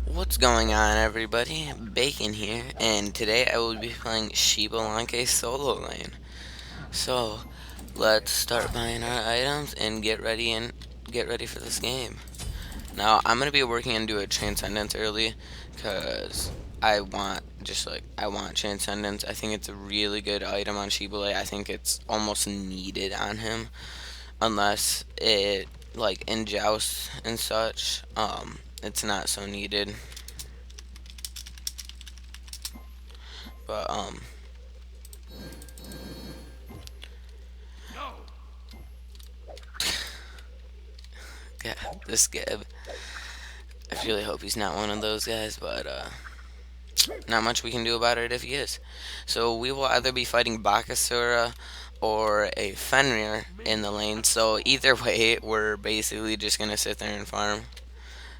What's going on, everybody? Bacon here, and today I will be playing Xbalanque solo lane. So, let's start buying our items and get ready for this game. Now, I'm gonna be working into a Transcendence early, cause I want Transcendence. I think it's a really good item on Shibale. I think it's almost needed on him, unless it like in Joust and such. It's not so needed. But yeah, this Geb. I really hope he's not one of those guys, but not much we can do about it if he is. So we will either be fighting Bakasura or a Fenrir in the lane. So either way, we're basically just gonna sit there and farm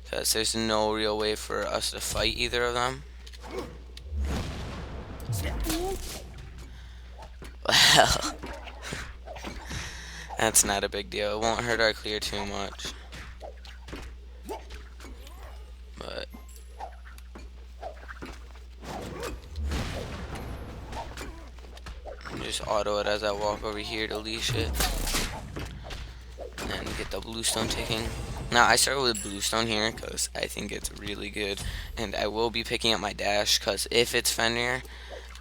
because there's no real way for us to fight either of them. Well, that's not a big deal. It won't hurt our clear too much. But just auto it as I walk over here to leash it. And get the bluestone ticking. Now I started with bluestone here because I think it's really good, and I will be picking up my dash because if it's Fenrir,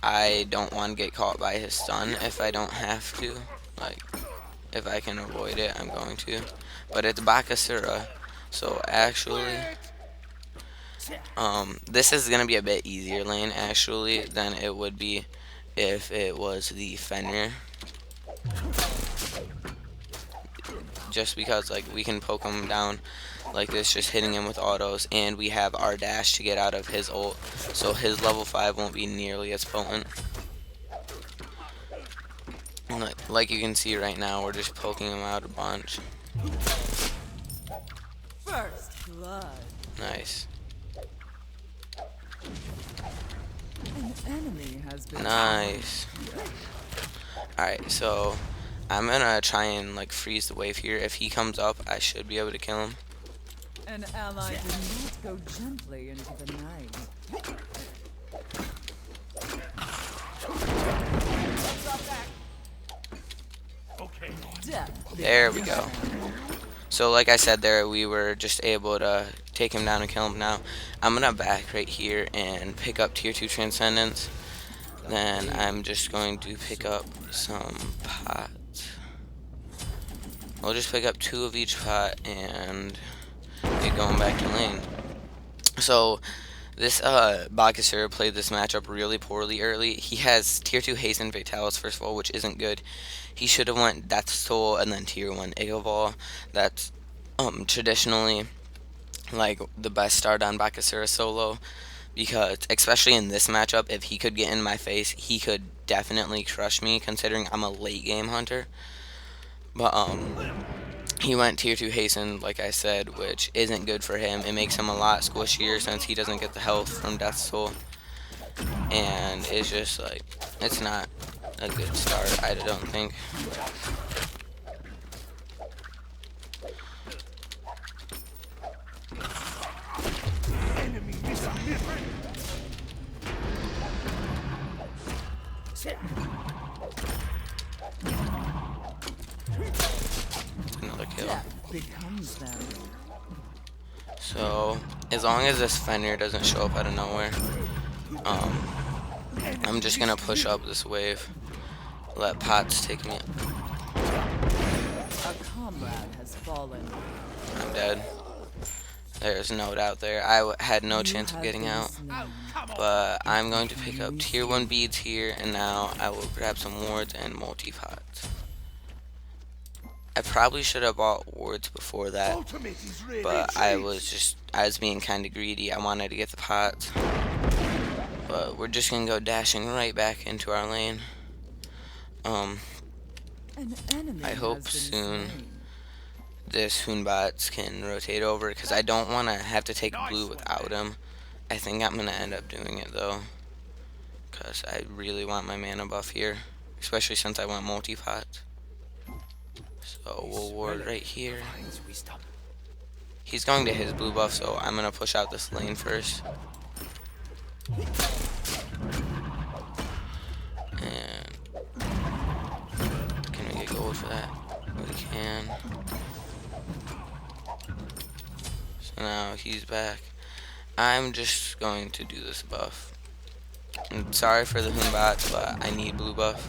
I don't want to get caught by his stun if I don't have to. Like, if I can avoid it, I'm going to. But it's Bakasura, so actually, this is gonna be a bit easier lane actually than it would be if it was the Fenrir. Just because like we can poke him down like this, just hitting him with autos, and we have our dash to get out of his ult, so his level 5 won't be nearly as potent. Like you can see right now, we're just poking him out a bunch. First blood. Nice. An enemy has been Nice. Alright, so I'm gonna try and like freeze the wave here. If he comes up, I should be able to kill him. An ally did not go gently into the night. Death. There we go. So like I said there, we were just able to take him down and kill him. Now I'm gonna back right here and pick up tier 2 Transcendence. Then I'm just going to pick up some pots. We'll just pick up 2 of each pot and get going back to lane. So this Bakasura played this matchup really poorly early. He has tier 2 haste and Vitalis first of all, which isn't good. He should have went Death's Toll and then tier 1 Igavol. That's traditionally like the best start on Bakasura solo, because especially in this matchup, if he could get in my face, he could definitely crush me considering I'm a late game hunter. But he went tier 2 hasten, like I said, which isn't good for him. It makes him a lot squishier since he doesn't get the health from Death's Toll. And it's just like, it's not a good start, I don't think. Another kill. Death becomes them. So, as long as this Fenrir doesn't show up out of nowhere, I'm just gonna push up this wave. Let pots take me. A comrade has fallen. I'm dead. There's no doubt there. I had no chance of getting out. But I'm going to pick up tier 1 beads here, and now I will grab some wards and multi-pots. I probably should have bought wards before that, but I was being kind of greedy. I wanted to get the pots. But we're just going to go dashing right back into our lane. An enemy I hope has been soon slain. this Hoonbots can rotate over, because I don't want to have to take blue without him. I think I'm going to end up doing it though, because I really want my mana buff here, especially since I want multi-pot. So we'll ward right here. He's going to his blue buff, so I'm gonna push out this lane first. And can we get gold for that? We can. So now he's back. I'm just going to do this buff. I'm sorry for the bots, but I need blue buff.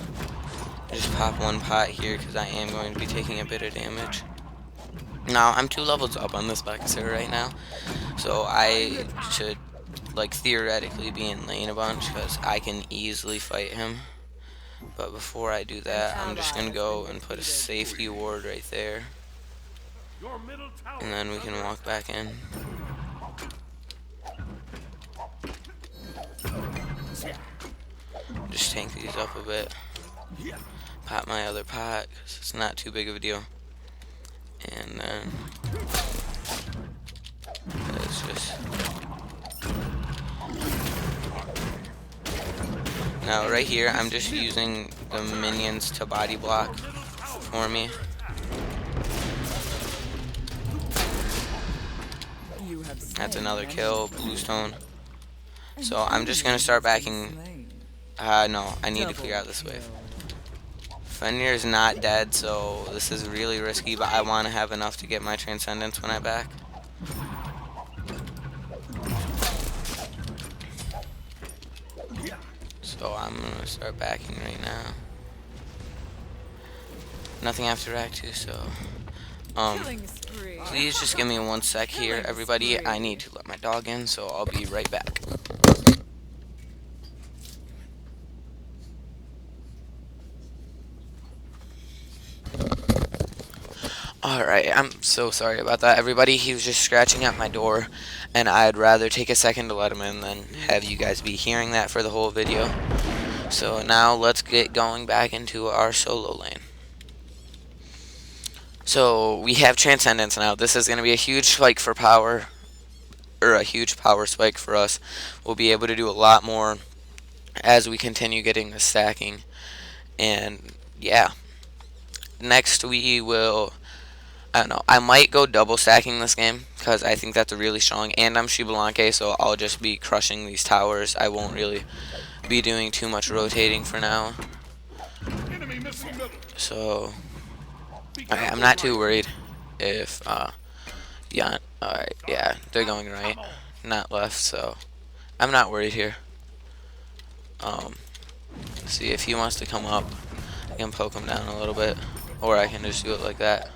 Just pop one pot here because I am going to be taking a bit of damage. Now, I'm 2 levels up on this Baxter right now, so I should, like, theoretically be in lane a bunch because I can easily fight him. But before I do that, I'm just going to go and put a safety ward right there. And then we can walk back in. Just tank these up a bit. Pop my other pot because it's not too big of a deal. And then let's just. Now right here, I'm just using the minions to body block for me. That's another kill, bluestone. So I'm just gonna start backing. No, I need to clear out this wave. Fenrir is not dead, so this is really risky, but I want to have enough to get my transcendence when I back. So I'm gonna start backing right now. Nothing after Act 2, so please just give me 1 sec here, everybody. I need to let my dog in, so I'll be right back. Alright, I'm so sorry about that, everybody. He was just scratching at my door, and I'd rather take a second to let him in than have you guys be hearing that for the whole video. So now let's get going back into our solo lane. So we have Transcendence now. This is going to be a huge spike for power, or a huge power spike for us. We'll be able to do a lot more as we continue getting the stacking. And yeah, next we will, I don't know, I might go double stacking this game because I think that's a really strong, and I'm Xbalanque, so I'll just be crushing these towers. I won't really be doing too much rotating for now. So I'm not too worried if yeah, alright, yeah, they're going right, not left, so I'm not worried here. See if he wants to come up, I can poke him down a little bit, or I can just do it like that.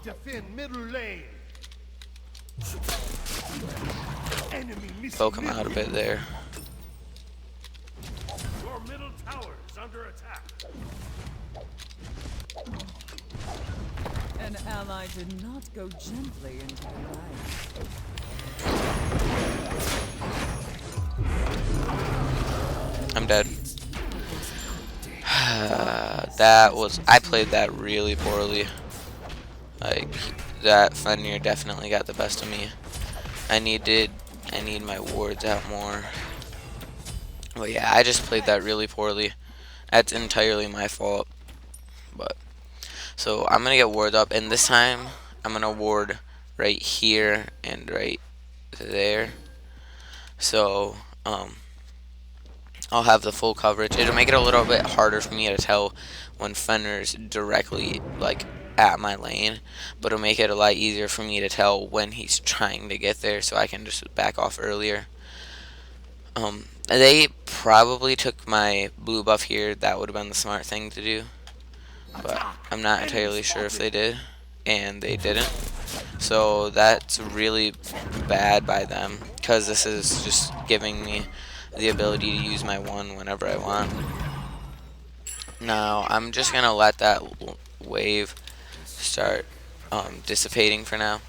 Defend middle lane. Poke him out a bit there. Your middle tower is under attack. An ally did not go gently into your life. I'm dead. I played that really poorly. Like, that Fenrir definitely got the best of me. I need my wards out more. But yeah, I just played that really poorly. That's entirely my fault. But so I'm gonna get ward up, and this time I'm gonna ward right here and right there. So I'll have the full coverage. It'll make it a little bit harder for me to tell when Fenrir's directly like at my lane, but it'll make it a lot easier for me to tell when he's trying to get there, so I can just back off earlier. They probably took my blue buff here. That would have been the smart thing to do, but I'm not entirely sure if they did, and they didn't. So that's really bad by them, because this is just giving me the ability to use my one whenever I want. Now I'm just gonna let that wave start dissipating for now.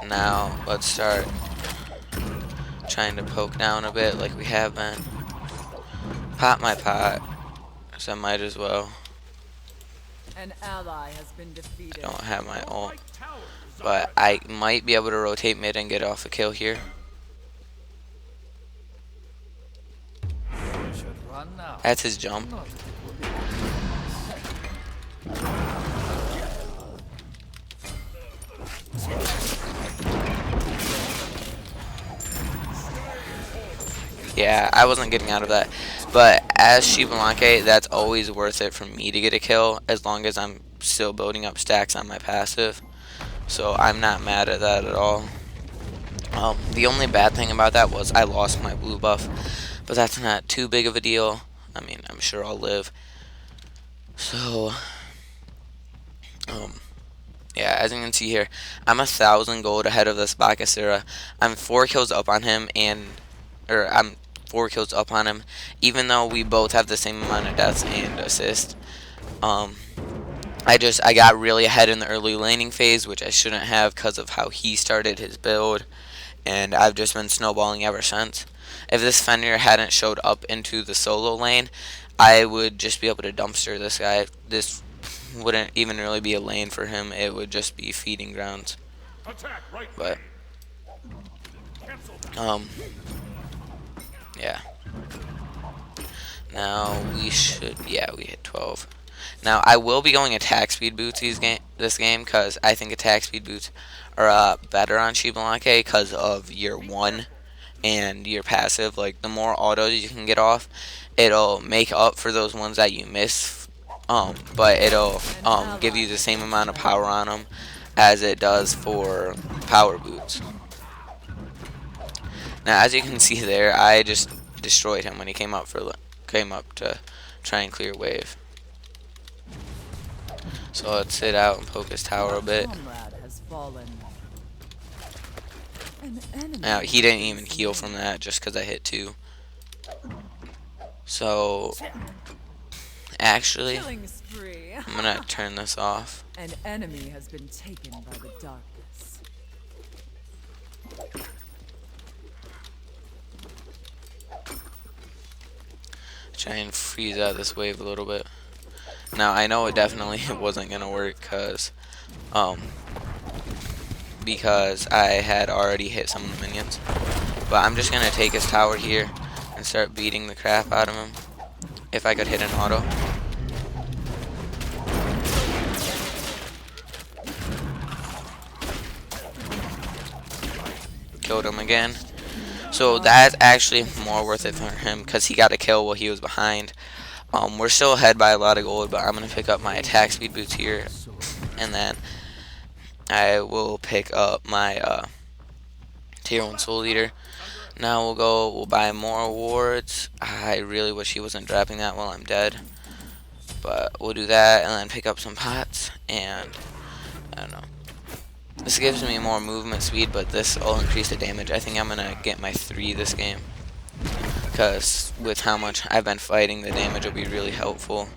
Now let's start trying to poke down a bit like we have been. Pop my pot, so I might as well. An ally has been defeated. I don't have my ult, but I might be able to rotate mid and get off a kill here. That's his jump. Yeah, I wasn't getting out of that. But as Xbalanque, that's always worth it for me to get a kill, as long as I'm still building up stacks on my passive. So I'm not mad at that at all. The only bad thing about that was I lost my blue buff, but that's not too big of a deal. I mean, I'm sure I'll live. So, yeah, as you can see here, I'm 1,000 gold ahead of this Bakasura. I'm 4 kills up on him, or I'm 4 kills up on him, even though we both have the same amount of deaths and assists. Um, I got really ahead in the early laning phase, which I shouldn't have because of how he started his build, and I've just been snowballing ever since. If this Fenrir hadn't showed up into the solo lane, I would just be able to dumpster this guy. This wouldn't even really be a lane for him. It would just be feeding grounds. Attack right But yeah. Now we should, yeah, we hit 12. Now I will be going attack speed boots this game because I think attack speed boots are better on Xbalanque because of your 1 and your passive. Like, the more autos you can get off, it'll make up for those ones that you miss. But it'll give you the same amount of power on them as it does for power boots. Now, as you can see there, I just destroyed him when he came up to try and clear wave. So let's sit out and poke his tower a bit. Comrade has fallen. An enemy Now, he didn't even heal from that just because I hit 2. So, actually, killing spree. I'm gonna turn this off. An enemy has been taken by the darkness. Try and freeze out this wave a little bit. Now, I know it definitely wasn't gonna work because I had already hit some of the minions. But I'm just gonna take his tower here and start beating the crap out of him. If I could hit an auto. Killed him again. So that's actually more worth it for him because he got a kill while he was behind. We're still ahead by a lot of gold, but I'm going to pick up my attack speed boots here. And then I will pick up my tier 1 soul leader. Now we'll buy more awards. I really wish he wasn't dropping that while I'm dead. But we'll do that and then pick up some pots. And I don't know. This gives me more movement speed, but this will increase the damage. I think I'm going to get my 3 this game. Because with how much I've been fighting, the damage will be really helpful.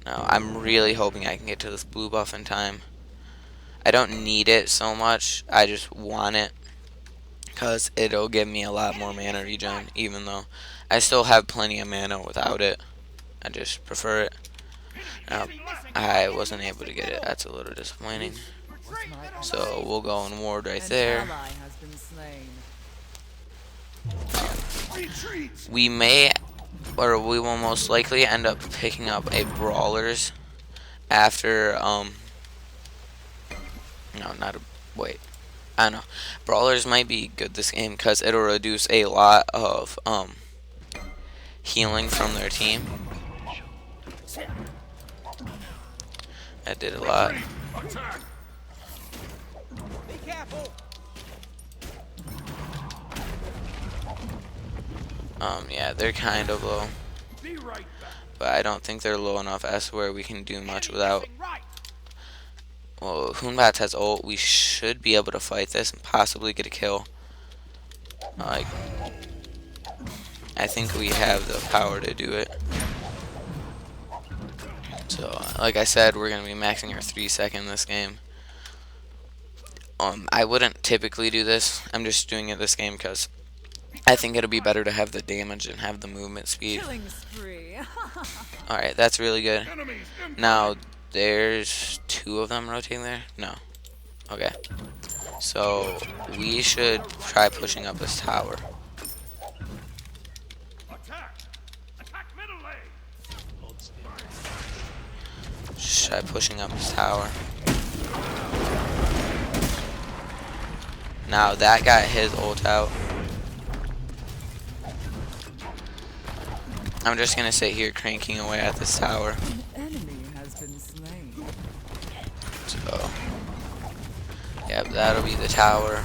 Now, I'm really hoping I can get to this blue buff in time. I don't need it so much. I just want it. Because it'll give me a lot more mana regen, even though I still have plenty of mana without it. I just prefer it. Now, I wasn't able to get it. That's a little disappointing. So we'll go and ward right there. An ally has been slain. We may, or we will most likely end up picking up a brawlers after no, not a, wait, I don't know. Brawlers might be good this game because it'll reduce a lot of healing from their team. That did a lot. Yeah, they're kind of low, but I don't think they're low enough as where we can do much without. Well, Hoonbats has ult. We should be able to fight this and possibly get a kill. Like, I think we have the power to do it. So, like I said, we're gonna be maxing our 3-second this game. I wouldn't typically do this. I'm just doing it this game because I think it'll be better to have the damage and have the movement speed. Killing spree. Alright, that's really good. Now, there's 2 of them rotating there? No. Okay. So, we should try pushing up this tower. try pushing up his tower. Now that got his ult out. I'm just gonna sit here cranking away at this tower. An enemy has been slain. So, yep, that'll be the tower.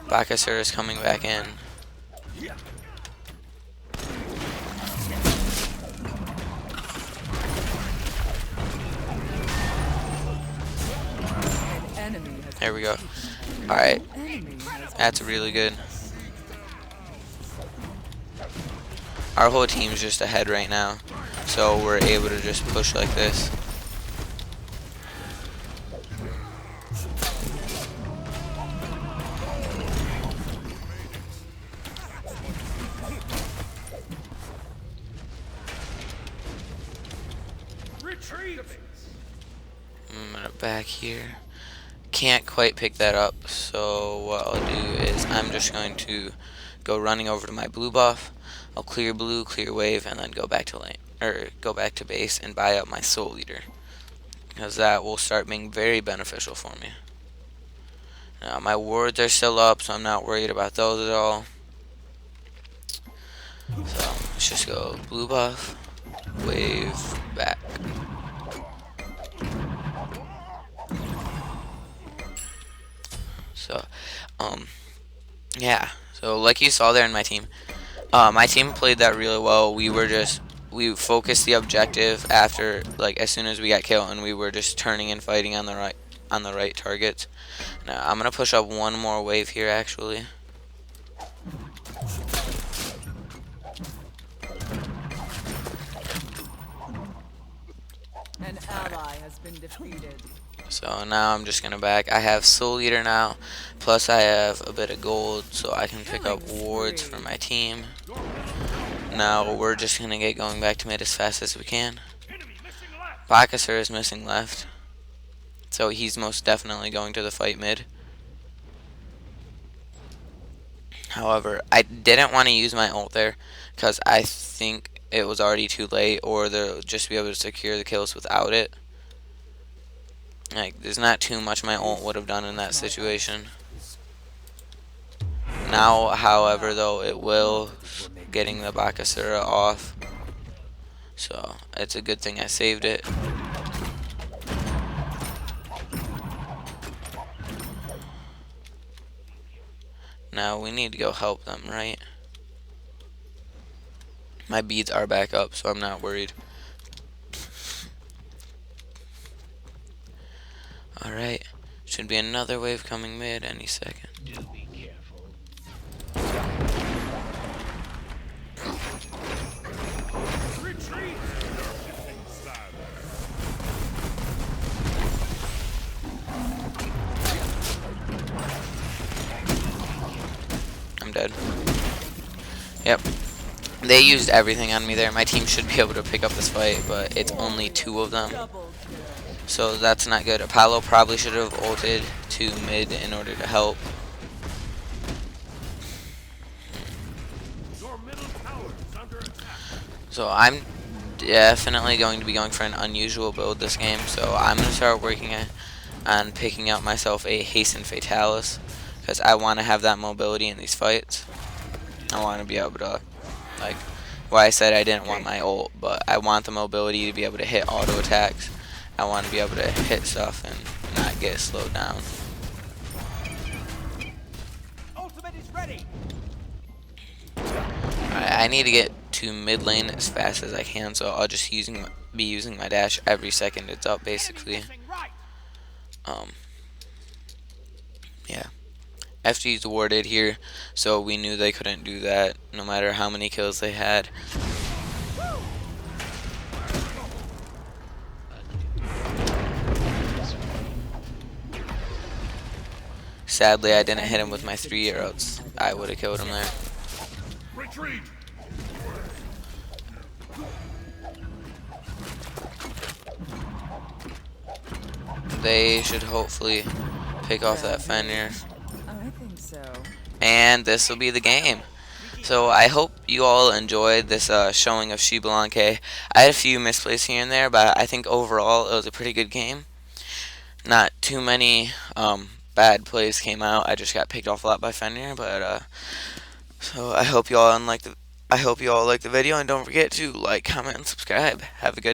Bakasur is coming back in. An enemy has There we go. Alright, enemy has that's really good. Our whole team's just ahead right now, so we're able to just push like this. Retreat! I'm gonna back here. Can't quite pick that up, so what I'll do is I'm just going to go running over to my blue buff. I'll clear blue, clear wave, and then go back to lane, or go back to base and buy up my soul leader, because that will start being very beneficial for me. Now my wards are still up, so I'm not worried about those at all. So let's just go blue buff, wave, back. So, yeah. So like you saw there in my team played that really well. We focused the objective after, like, as soon as we got killed, and we were just turning and fighting on the right targets. Now I'm gonna push up one more wave here actually. an ally has been defeated. So now I'm just gonna back. I have soul leader now, plus I have a bit of gold, so I can pick up wards for my team. Now we're just gonna get going back to mid as fast as we can. Enemy missing left! Bakasur is missing left, so he's most definitely going to the fight mid. However, I didn't want to use my ult there because I think it was already too late, or they'll just be able to secure the kills without it. Like, there's not too much my ult would have done in that situation. Now, however, though, it will getting the Bakasura off. So, it's a good thing I saved it. Now, we need to go help them, right? My beads are back up, so I'm not worried. Alright, should be another wave coming mid any second. Do be careful. Retreat! I'm dead. Yep. They used everything on me there. My team should be able to pick up this fight, but it's only 2 of them. Double kill. So that's not good. Apollo probably should have ulted to mid in order to help. Your middle tower is under attack. So I'm definitely going to be going for an unusual build this game. So I'm going to start working on picking out myself a Hasten Fatalis, because I want to have that mobility in these fights. I want to be able to, like, why I said I didn't want my ult, but I want the mobility to be able to hit auto attacks. I want to be able to hit stuff and not get slowed down. Ultimate is ready. Alright, I need to get to mid lane as fast as I can, so I'll just be using my dash every second it's up, basically. Enemy missing right. Yeah. FG's warded here, so we knew they couldn't do that no matter how many kills they had. Sadly, I didn't hit him with my 3 arrows. I would have killed him there. Retreat. They should hopefully pick off that Fenrir. I think so. And this will be the game. So I hope you all enjoyed this showing of Xbalanque. I had a few misplays here and there, but I think overall it was a pretty good game. Not too many bad plays came out. I just got picked off a lot by Fenrir, but so I hope you all like the video, and don't forget to like, comment, and subscribe. Have a good